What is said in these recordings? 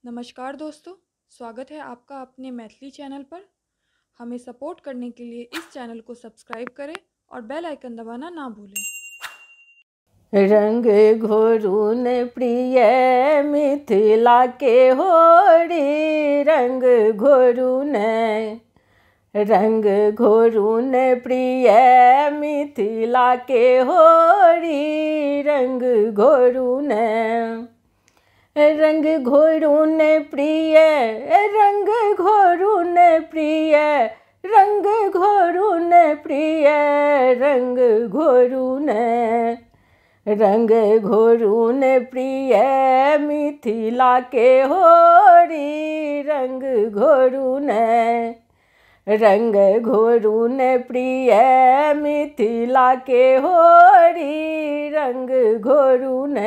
नमस्कार दोस्तों, स्वागत है आपका अपने मैथिली चैनल पर। हमें सपोर्ट करने के लिए इस चैनल को सब्सक्राइब करें और बेल आइकन दबाना ना भूलें। रंग घोरून प्रिय मिथिला के होरी, रंग घोरून प्रिय मिथिला के होरी, रंग घोरून प्रिय, रंग घोरून प्रिय, रंग घोरून प्रिय, रंग घोरून प्रिय मिथिला के होरी, रंग घोरून प्रिय मिथिला के होरी, रंग घोरून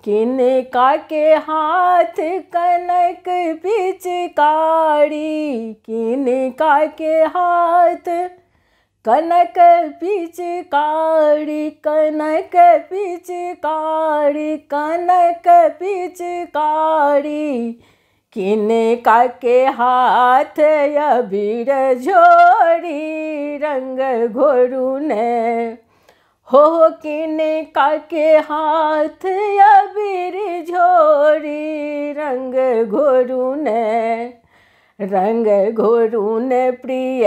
किनका के हाथ कनक पिचकारी, किनका के हाथ कनक पिचकारी, कनक पिचकारी, कनक पिचकारी, किनका के हाथ अबीर झोरी, रंग घोरून हो किनका के हाथ अबीर झोरी, रंग घोरून प्रिय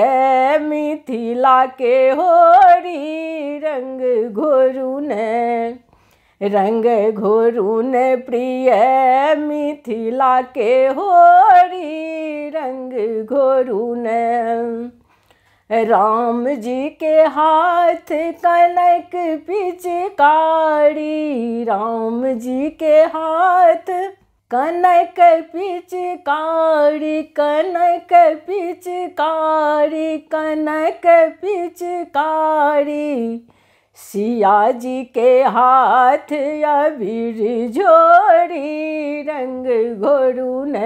मिथिला के होरी, रंग घोरून प्रिय मिथिला के होरी, रंग घोरून राम जी के हाथ कनक पिचकारी, राम जी के हाथ कनक पिचकारी, कनक पिचकारी, कनक पिचकारी, सिया जी के हाथ अबीर झोरी, रंग घोरून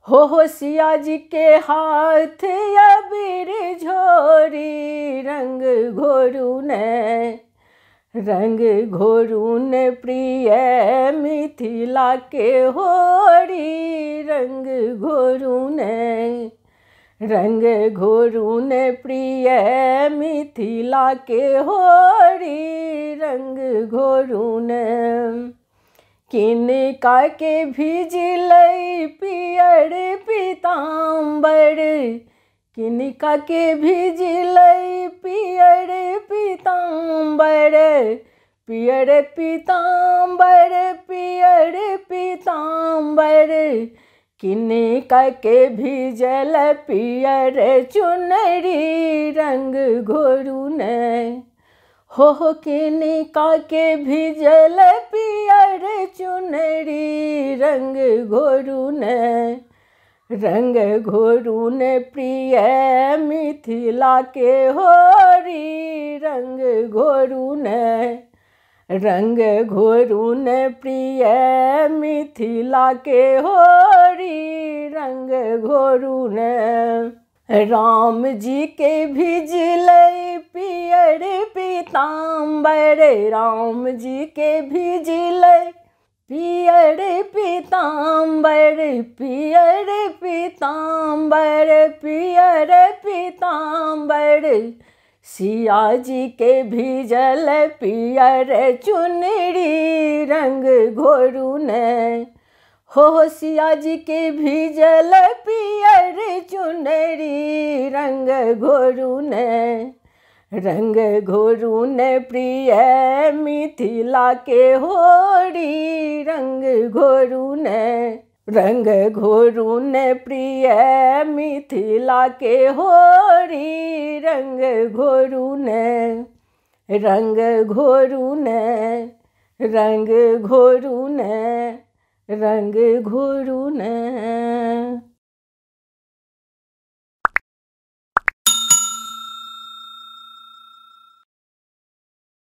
हो सिया जी के हाथ अबीर झोरी, रंग घोरून प्रिय मिथिला के होरी, रंग घोरून प्रिय मिथिला के होरी, रंग घोरून किनका के भिजलै पियर पीताम्बर, किनका के भिजलै पियर पीताम्बर, पियर पीताम्बर, पियर पीताम्बर, किनका के भिजल पियर चुनरी, रंग घोरून हो किनका के भिजल पियर चुनरी, रंग घोरून प्रिय मिथिला के होरी, रंग घोरून प्रिय मिथिला के होरी, रंग घोरून राम जी के भिजलै पियर पीताम्बर, राम जी के भिजलै पियर पीताम्बर, पियर पीताम्बर, पियर पीताम्बर, सिया जी के भिजल पियर चुनरी, रंग घोरून हो सिया जी के भिजल पियर चुनरी, रंग घोरून प्रिय मिथिला के होरी, रंग घोरून प्रिय मिथिला के होरी, रंग घोरून रंग घोरून